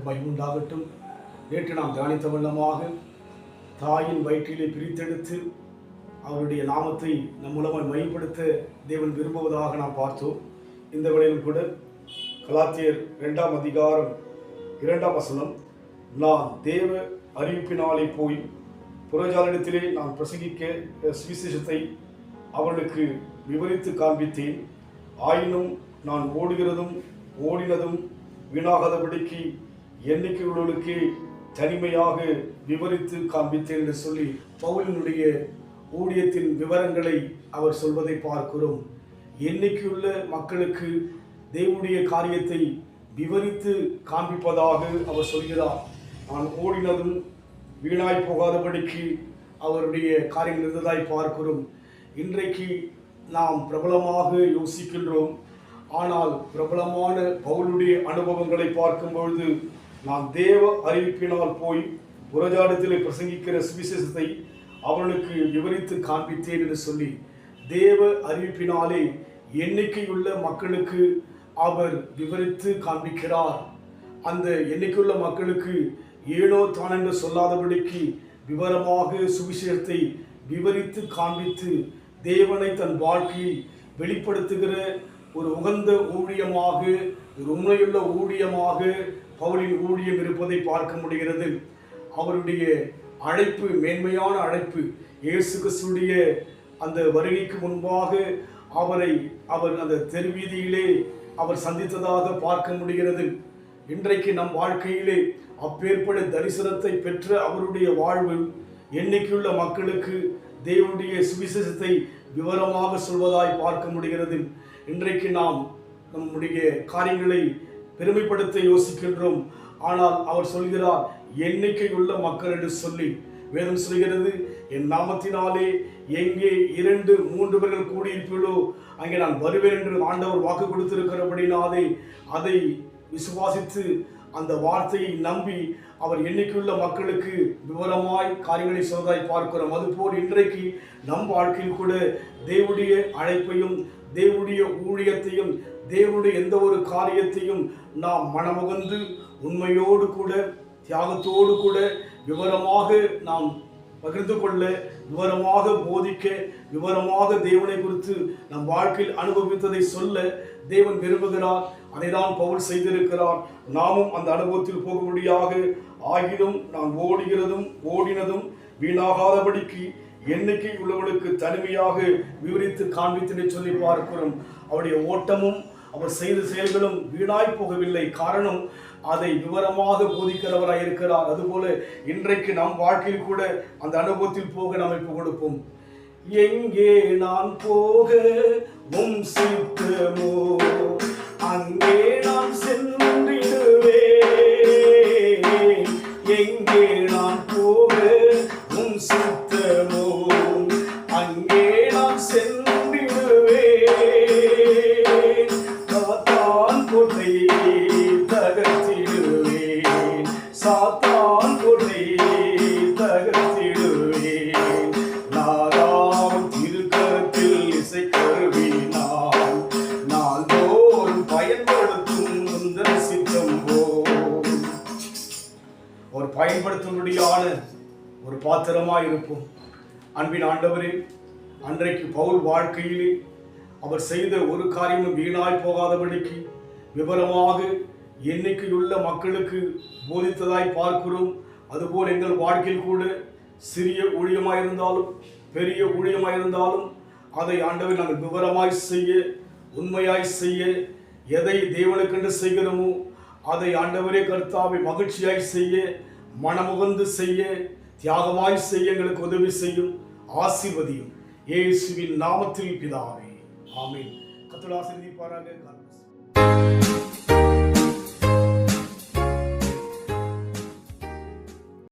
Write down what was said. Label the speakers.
Speaker 1: பயமுண்டாகட்டும். நேற்று நாம் தியானித்த வண்ணமாக தாயின் வயிற்றிலே பிரித்தெடுத்து அவருடைய நாமத்தை நம் மூலமாய் மையப்படுத்த தேவன் விரும்புவதாக நாம் பார்த்தோம். இந்த வேளையிலும் கூட கலாத்தியர் 2ஆம் அதிகாரம் 2ஆம் வசனம், நான் தேவ அறிவிப்பினாலே போய் புறஜாலத்திலே நான் பிரசங்கிக்க சுவிசேஷத்தை அவர்களுக்கு விவரித்து காண்பித்தேன். ஆயினும் நான் ஓடுகிறதும் ஓடினதும் வீணாகாதபடிக்கு எண்ணிக்கையுள்ளவர்களுக்கு தனிமையாக விவரித்து காண்பித்தேன் என்று சொல்லி பவுலினுடைய ஊழியத்தின் விவரங்களை அவர் சொல்வதை பார்க்கிறோம். எண்ணிக்கையுள்ள மக்களுக்கு தேவனுடைய காரியத்தை விவரித்து காண்பிப்பதாக அவர் சொல்கிறார். நான் ஓடினதும் வீணாய் போகாதபடிக்கு அவருடைய காரியங்கள் இருந்ததாய் பார்க்கிறோம். இன்றைக்கு நாம் பிரபலமாக யோசிக்கின்றோம். ஆனால் பிரபலமான பவுலுடைய அனுபவங்களை பார்க்கும் பொழுது, நான் தேவ அறிவிப்பினால் போய் புறஜாலத்திலே பிரசங்கிக்கிற சுவிசேஷத்தை அவர்களுக்கு விவரித்து காண்பித்தேன் என்று சொல்லி தேவ அறிவிப்பினாலே எண்ணிக்கையுள்ள மக்களுக்கு அவர் விவரித்து காண்பிக்கிறார். அந்த எண்ணிக்கையுள்ள மக்களுக்கு ஏனோ தானென்று சொல்லாதபடிக்கு விவரமாக சுவிசேஷத்தை விவரித்து காண்பித்து தேவனை தன் வாழ்க்கையில் வெளிப்படுத்துகிற ஒரு உகந்த ஊழியமாக, ஒரு உண்மையுள்ள ஊழியமாக பவுலின் ஊழியம் இருப்பதை பார்க்க முடிகிறது. அவருடைய அழைப்பு மேன்மையான அழைப்பு. இயேசு கிறிஸ்துவுடைய அந்த வருகைக்கு முன்பாக அவர் அந்த தெருவீதியிலே அவர் சந்தித்ததாக பார்க்க முடிகிறது. இன்றைக்கு நம் வாழ்க்கையிலே அப்பேற்பட்ட தரிசனத்தை பெற்ற அவருடைய வாழ்வு எண்ணிக்கையுள்ள மக்களுக்கு தேவனுடைய சுவிசேஷத்தை விவரமாக சொல்வதாய் பார்க்க முடிகிறது. இன்றைக்கு நாம் நம்முடைய காரியங்களை பெருமைப்படுத்த யோசிக்கின்றோம். ஆனால் அவர் சொல்கிறார், எண்ணிக்கையுள்ள மக்கள் என்று சொல்லி வேதம் சொல்கிறது, என் நாமத்தினாலே எங்கே 2-3 பேர்கள் கூடியிருப்பீர்களோ அங்கே நான் வருவேன் என்று ஆண்டவர் வாக்கு கொடுத்திருக்கிறபடினாலே அதை விசுவாசித்து அந்த வார்த்தையை நம்பி அவர் எண்ணிக்கையுள்ள மக்களுக்கு விவரமாய் காரியங்களை சொல்வதாய் பார்க்கிறோம். அதுபோல் இன்றைக்கு நம் வாழ்க்கையில் கூட தேவனுடைய அழைப்பையும் தேவனுடைய ஊழியத்தையும் தேவனுடைய எந்த ஒரு காரியத்தையும் நாம் மனமுகந்து உண்மையோடு கூட தியாகத்தோடு கூட விவரமாக நாம் பகிர்ந்து கொள்ள, விவரமாக போதிக்க, விவரமாக தேவனை குறித்து நம் வாழ்க்கையில் அனுபவித்ததை சொல்ல தேவன் விரும்புகிறார். அதைதான் பவுல் செய்திருக்கிறார். நாமும் அந்த அனுபவத்தில் போகும்படியாக, ஆகிலும் நான் ஓடுகிறதும் ஓடினதும் வீணாகாதபடிக்கு எண்ணிக்கை உள்ளவர்களுக்கு தனிமையாக விவரித்து காண்பித்து சொல்லி பார்க்கிறோம். அவருடைய ஓட்டமும் அவர் செய்த செயல்களும் வீணாய் போகவில்லை. காரணம், அதை விவரமாக போதிக்கிறவராய் இருக்கிறார். அதுபோல இன்றைக்கு நம் வாழ்க்கையில் கூட அந்த அனுபவத்தில் போக நாம் இப்போ கொடுப்போம். எங்கே நான் போக உம் சித்தமோ அங்கே நான் சென்றிடுவேன். எங்கே நான் போக உம் சித்தமோ அங்கே நான் சென்றிடுவேன். சாத்தான் கோட்டையை தகர்த்திடுவேன், சாத்தான் கோட்டையை தகர்த்திடுவேன். நாதாம் திருக்கரத்தில் இசைக்கருவினால் நாள்தோறும் பயன்படுத்தும் முந்தன் சித்தம் போல் ஒரு பயன்படுத்தும்படியான ஒரு பாத்திரமாய் இருப்போம். அன்பின் ஆண்டவரே, அன்றைக்கு பவுல் வாழ்க்கையிலே அவர் செய்த ஒரு காரியமும் வீணாய் போகாதபடிக்கு விவரமாக எண்ணிக்கையுள்ள மக்களுக்கு போதித்ததாய் பார்க்கிறோம். அதுபோல் எங்கள் வாழ்க்கையில் கூட சிறிய ஊழியமாயிருந்தாலும் பெரிய ஊழியமாயிருந்தாலும் அதை ஆண்டவர் நாங்கள் விவரமாய் செய்ய, உண்மையாய் செய்ய, எதை தேவனுக்கென்று செய்கிறோமோ அதை ஆண்டவரே கர்த்தாவை மகிழ்ச்சியாய் செய்ய, மனமுகந்து செய்ய, தியாகமாய் செய்ய எங்களுக்கு உதவி செய்யும். ஆசீர்வதியும். இயேசுவின் நாமத்தில் பிதாவே, ஆமென். கர்த்தர் ஆசீர்வதிப்பாராக.